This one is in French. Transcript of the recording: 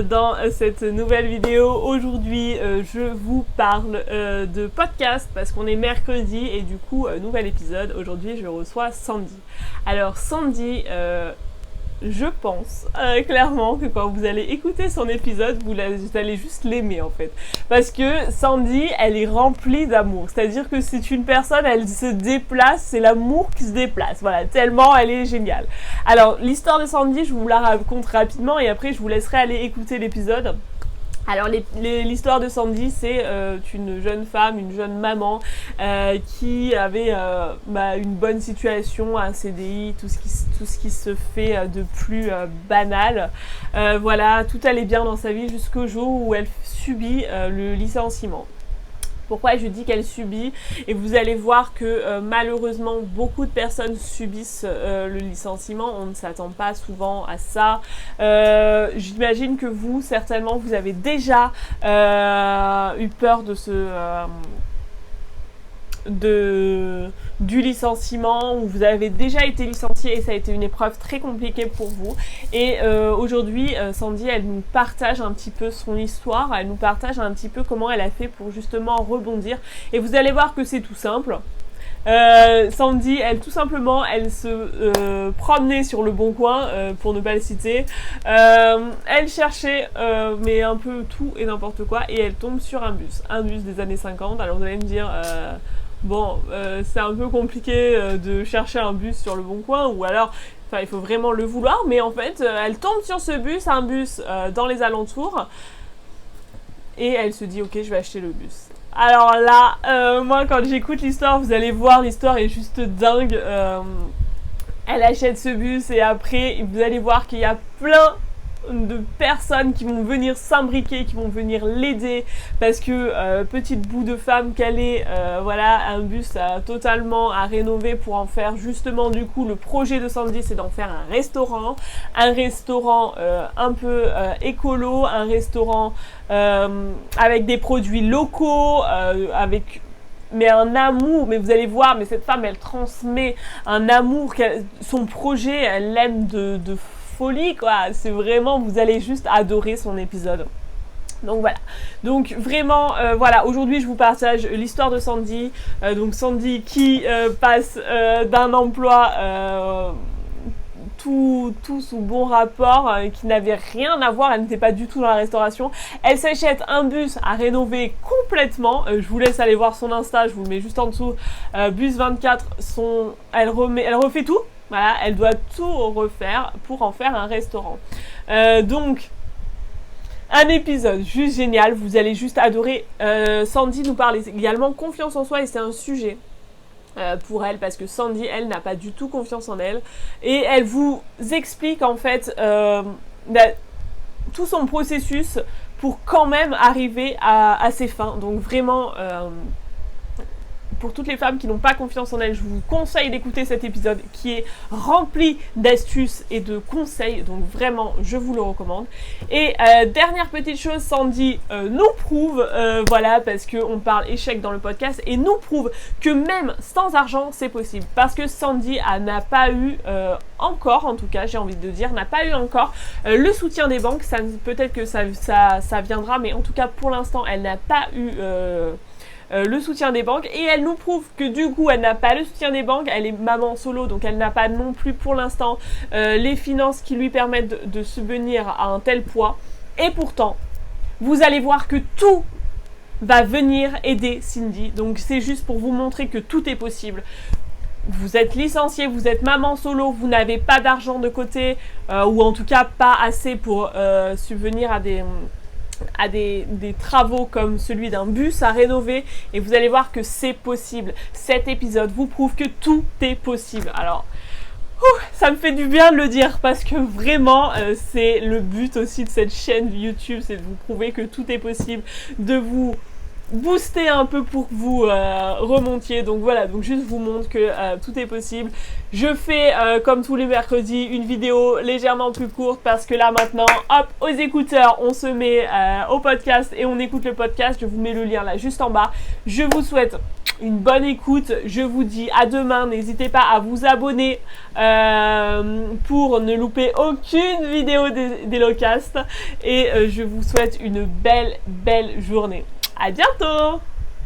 Dans cette nouvelle vidéo. Aujourd'hui, je vous parle de podcast parce qu'on est mercredi et du coup, nouvel épisode. Aujourd'hui, je reçois Sandy. Alors, Sandy, je pense clairement que quand vous allez écouter son épisode, vous allez juste l'aimer en fait. Parce que Sandy, elle est remplie d'amour. C'est-à-dire que c'est une personne, elle se déplace, c'est l'amour qui se déplace. Voilà, tellement elle est géniale. Alors, l'histoire de Sandy, je vous la raconte rapidement et après je vous laisserai aller écouter l'épisode. Alors l'histoire de Sandy, c'est une jeune femme, une jeune maman qui avait une bonne situation, un CDI, tout ce qui se fait de plus banal. Voilà, tout allait bien dans sa vie jusqu'au jour où elle subit le licenciement. Pourquoi je dis qu'elle subit? Et vous allez voir que malheureusement beaucoup de personnes subissent le licenciement. On ne s'attend pas souvent à ça. J'imagine que vous, certainement, vous avez déjà eu peur du licenciement, où vous avez déjà été licencié et ça a été une épreuve très compliquée pour vous. Et aujourd'hui, Sandy, elle nous partage un petit peu son histoire, elle nous partage un petit peu comment elle a fait pour justement rebondir. Et vous allez voir que c'est tout simple. Sandy, tout simplement, elle se promenait sur le Bon Coin, pour ne pas le citer. Elle cherchait, mais un peu tout et n'importe quoi, et elle tombe sur un bus des années 50. Alors vous allez me dire... c'est un peu compliqué de chercher un bus sur le Bon Coin, ou alors, il faut vraiment le vouloir, mais en fait, elle tombe sur un bus dans les alentours, et elle se dit, ok, je vais acheter le bus. Alors là, moi, quand j'écoute l'histoire, vous allez voir, l'histoire est juste dingue. Elle achète ce bus, et après, vous allez voir qu'il y a plein de personnes qui vont venir s'imbriquer, qui vont venir l'aider, parce que petite bout de femme qu'elle est, un bus totalement à rénover pour en faire justement, du coup, le projet de Sandy, c'est d'en faire un restaurant un peu écolo, un restaurant avec des produits locaux, mais un amour, mais vous allez voir, mais cette femme, elle transmet un amour, son projet, elle l'aime de folie, quoi. C'est vraiment, vous allez juste adorer son épisode. Donc voilà. Donc vraiment, aujourd'hui je vous partage l'histoire de Sandy. Donc Sandy qui passe d'un emploi tout sous bon rapport, qui n'avait rien à voir, elle n'était pas du tout dans la restauration. Elle s'achète un bus à rénover complètement. Je vous laisse aller voir son Insta, je vous le mets juste en dessous. Bus 24, elle refait tout. Voilà, elle doit tout refaire pour en faire un restaurant. Donc, un épisode juste génial, vous allez juste adorer. Sandy nous parle également confiance en soi, et c'est un sujet pour elle, parce que Sandy, elle, n'a pas du tout confiance en elle. Et elle vous explique en fait tout son processus pour quand même arriver à ses fins. Donc vraiment... pour toutes les femmes qui n'ont pas confiance en elles, je vous conseille d'écouter cet épisode qui est rempli d'astuces et de conseils, donc vraiment je vous le recommande. Et dernière petite chose, Sandy nous prouve, parce qu'on parle échec dans le podcast, et nous prouve que même sans argent c'est possible, parce que Sandy n'a pas eu encore, en tout cas j'ai envie de dire, n'a pas eu encore le soutien des banques. Peut-être que ça viendra, mais en tout cas pour l'instant elle n'a pas eu le soutien des banques, et elle nous prouve que du coup elle n'a pas le soutien des banques, elle est maman solo, donc elle n'a pas non plus pour l'instant les finances qui lui permettent de subvenir à un tel poids, et pourtant vous allez voir que tout va venir aider Sandy. Donc c'est juste pour vous montrer que tout est possible. Vous êtes licencié, vous êtes maman solo, vous n'avez pas d'argent de côté, ou en tout cas pas assez pour subvenir à des travaux comme celui d'un bus à rénover, et vous allez voir que c'est possible. Cet épisode vous prouve que tout est possible. Alors, ça me fait du bien de le dire, parce que vraiment, c'est le but aussi de cette chaîne YouTube, c'est de vous prouver que tout est possible, de vous booster un peu pour que vous remontiez. Donc voilà, donc juste vous montre que tout est possible. Je fais comme tous les mercredis une vidéo légèrement plus courte, parce que là maintenant, hop, aux écouteurs, on se met au podcast et on écoute le podcast. Je vous mets le lien là juste en bas. Je vous souhaite une bonne écoute. Je vous dis à demain. N'hésitez pas à vous abonner pour ne louper aucune vidéo d'Hellocast. Et je vous souhaite une belle journée. À bientôt!